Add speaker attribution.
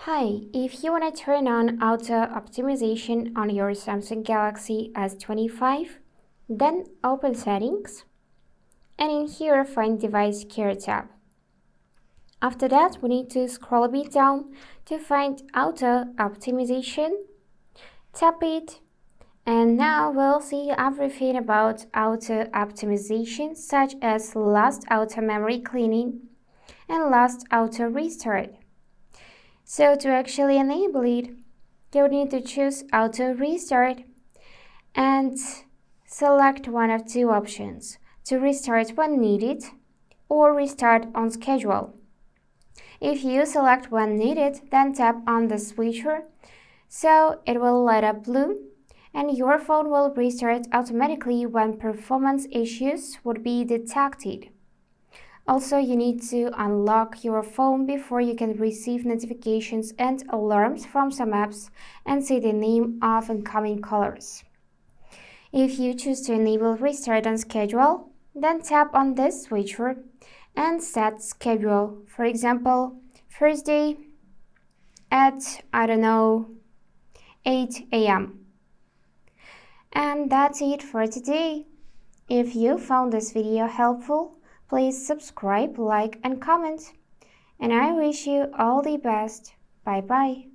Speaker 1: Hi, if you want to turn on auto optimization on your Samsung Galaxy S25, then open Settings and in here find Device Care tab. After that, we need to scroll a bit down to find Auto Optimization. Tap it and now we'll see everything about auto optimization such as last auto memory cleaning and last auto restart. So to actually enable it, you need to choose Auto Restart and select one of two options, to restart when needed or restart on schedule. If you select when needed, then tap on the switcher so it will light up blue and your phone will restart automatically when performance issues would be detected. Also, you need to unlock your phone before you can receive notifications and alarms from some apps and see the name of incoming callers. If you choose to enable Restart on Schedule, then tap on this switcher and set schedule. For example, Thursday at, 8 a.m. And that's it for today. If you found this video helpful, please subscribe, like, and comment. And I wish you all the best. Bye-bye.